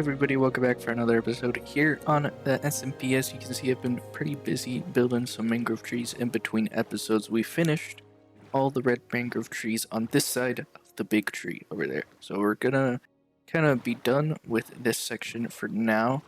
everybody, welcome back for another episode here on the SMP. As you can see, I've been pretty busy building some mangrove trees in between episodes. We finished all the red mangrove trees on this side of the big tree over there. So we're gonna kind of be done with this section for now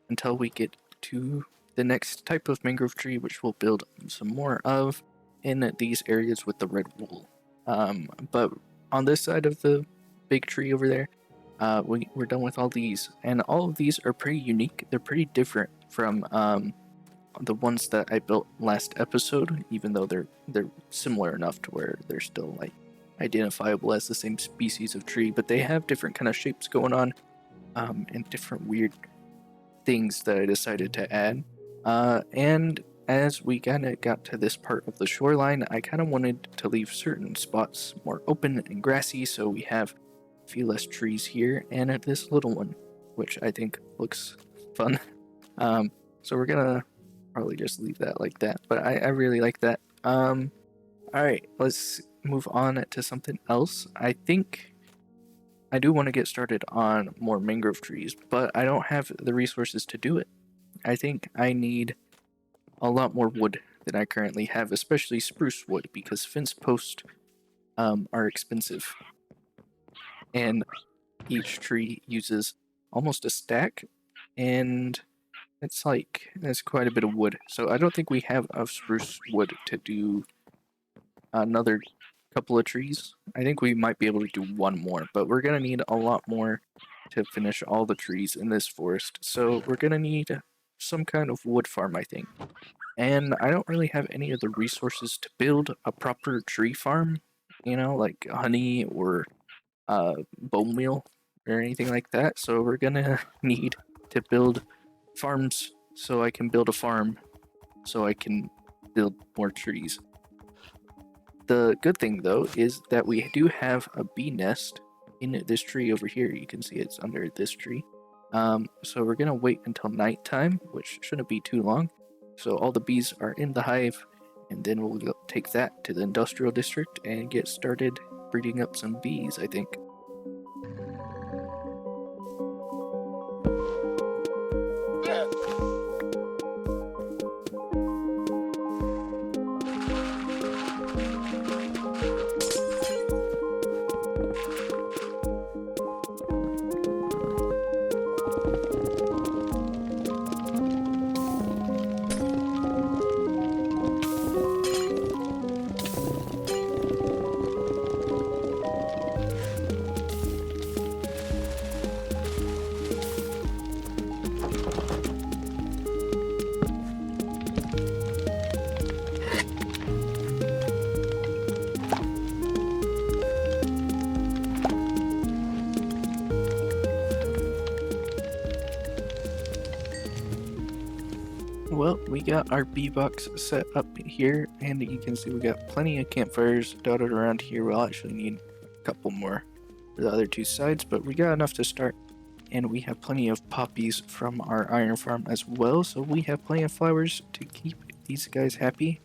until we get to the next type of mangrove tree, which we'll build some more of in these areas with the red wool. But on this side of the big tree over there, we're done with all these, and all of these are pretty unique. They're pretty different from the ones that I built last episode, even though they're similar enough to where they're still like identifiable as the same species of tree, but they have different kind of shapes going on, and different weird things that I decided to add. And as we kind of got to this part of the shoreline, I kind of wanted to leave certain spots more open and grassy, so we have few less trees here and at this little one, which I think looks fun. So we're gonna probably just leave that like that, but I really like that. Alright, let's move on to something else. I think I do want to get started on more mangrove trees, but I don't have the resources to do it. I think I need a lot more wood than I currently have, especially spruce wood, because fence posts are expensive. And each tree uses almost a stack, and that's quite a bit of wood. So I don't think we have enough spruce wood to do another couple of trees. I think we might be able to do one more, but we're gonna need a lot more to finish all the trees in this forest. So we're gonna need some kind of wood farm, I think. And I don't really have any of the resources to build a proper tree farm, like honey or bone meal or anything like that. So we're gonna need to build farms so I can build a farm so I can build more trees. The good thing though is that we do have a bee nest in this tree over here. You can see it's under this tree. So we're gonna wait until nighttime, which shouldn't be too long. So all the bees are in the hive, and then we'll take that to the industrial district and get started breeding up some bees, I think. Well, we got our bee box set up here, and you can see we got plenty of campfires dotted around here. We'll actually need a couple more for the other two sides, but we got enough to start. And we have plenty of poppies from our iron farm as well, so we have plenty of flowers to keep these guys happy,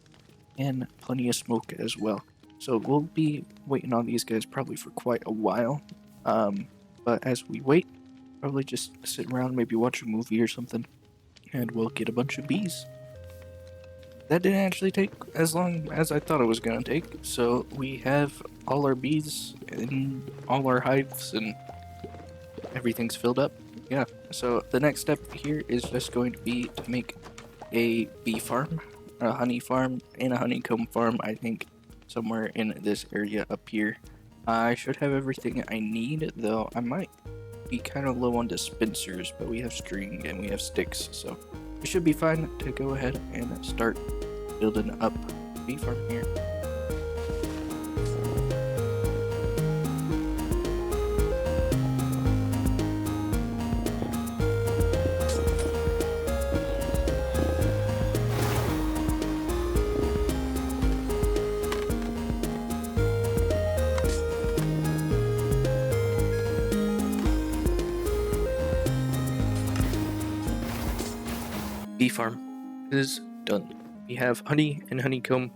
and plenty of smoke as well. So we'll be waiting on these guys probably for quite a while. But as we wait, probably just sit around, maybe watch a movie or something, and we'll get a bunch of bees. That didn't actually take as long as I thought it was gonna take, so we have all our bees in all our hives and everything's filled up. Yeah, so the next step here is just going to be to make a bee farm, a honey farm, and a honeycomb farm, I think, somewhere in this area up here. I should have everything I need, though I might be kind of low on dispensers, but we have string and we have sticks, so it should be fine to go ahead and start building up a bee farm here. Bee farm is done. We have honey and honeycomb,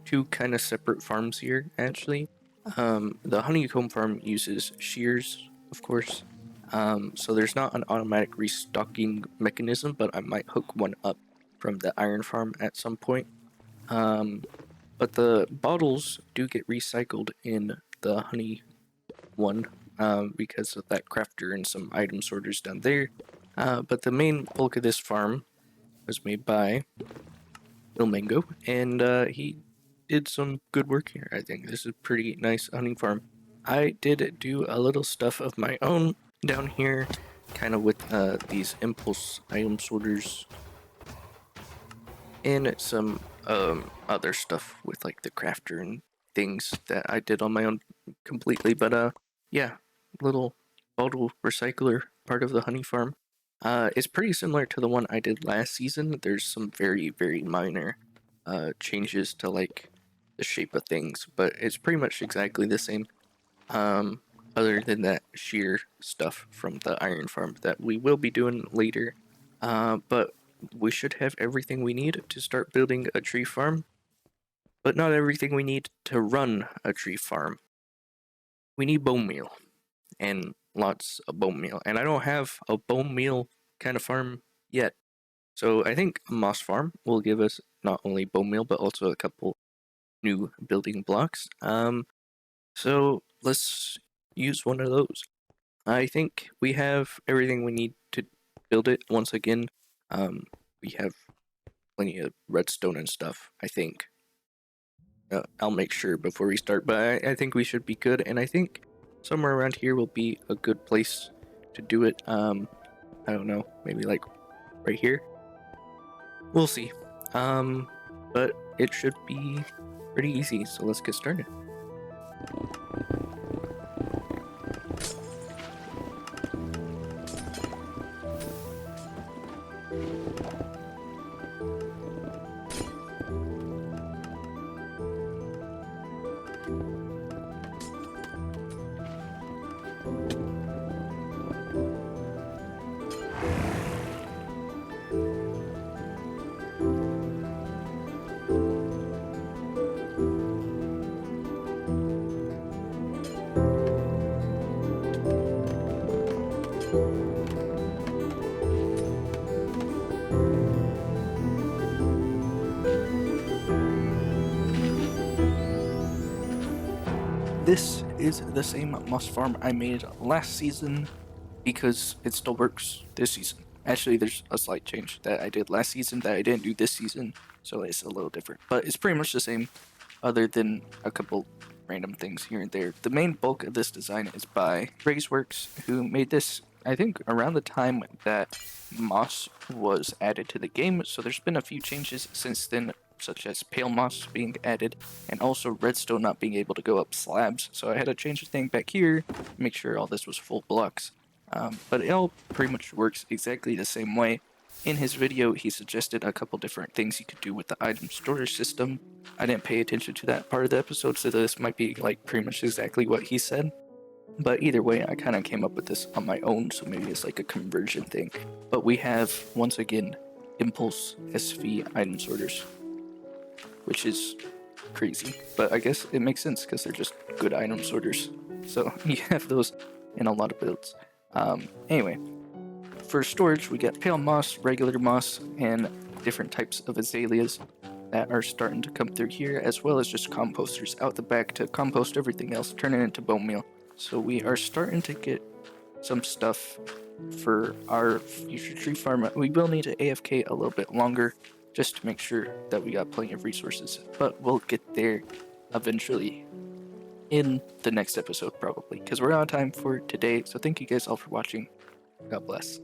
two kind of separate farms here actually. The honeycomb farm uses shears, of course, So there's not an automatic restocking mechanism, but I might hook one up from the iron farm at some point. But the bottles do get recycled in the honey one, because of that crafter and some item sorters down there. But the main bulk of this farm was made by Mango, and he did some good work here. I think this is a pretty nice hunting farm. I did do a little stuff of my own down here, kind of with these impulse item sorters and some other stuff with like the crafter and things that I did on my own completely. But yeah, little bottle recycler part of the honey farm. It's pretty similar to the one I did last season. There's some very minor changes to like the shape of things, but it's pretty much exactly the same. Um, Other than that sheer stuff from the iron farm that we will be doing later. But we should have everything we need to start building a tree farm, but not everything we need to run a tree farm. We need bone meal and lots of bone meal, and I don't have a bone meal kind of farm yet. So I think a moss farm will give us not only bone meal but also a couple new building blocks. So let's use one of those. I think we have everything we need to build it once again. We have plenty of redstone and stuff, I think. I'll make sure before we start, but I think we should be good, and I think somewhere around here will be a good place to do it. I don't know, maybe like right here? We'll see. But it should be pretty easy, so let's get started. This is the same moss farm I made last season because it still works this season. Actually, there's a slight change that I did last season that I didn't do this season, so it's a little different. But it's pretty much the same, other than a couple random things here and there. The main bulk of this design is by Works, who made this, I think, around the time that moss was added to the game, so there's been a few changes since then, such as pale moss being added, and also redstone not being able to go up slabs, so I had to change the thing back here, make sure all this was full blocks. But it all pretty much works exactly the same way. In his video, he suggested a couple different things you could do with the item storage system. I didn't pay attention to that part of the episode, so this might be like pretty much exactly what he said. But either way, I kind of came up with this on my own, so maybe it's like a conversion thing. But we have, once again, Impulse SV item sorters, which is crazy. But I guess it makes sense because they're just good item sorters. So you have those in a lot of builds. Anyway, for storage, we get pale moss, regular moss, and different types of azaleas that are starting to come through here, as well as just composters out the back to compost everything else, turn it into bone meal. So we are starting to get some stuff for our future tree farm. We will need to AFK a little bit longer just to make sure that we got plenty of resources, but we'll get there eventually in the next episode probably, because we're out of time for today. So thank you guys all for watching. God bless.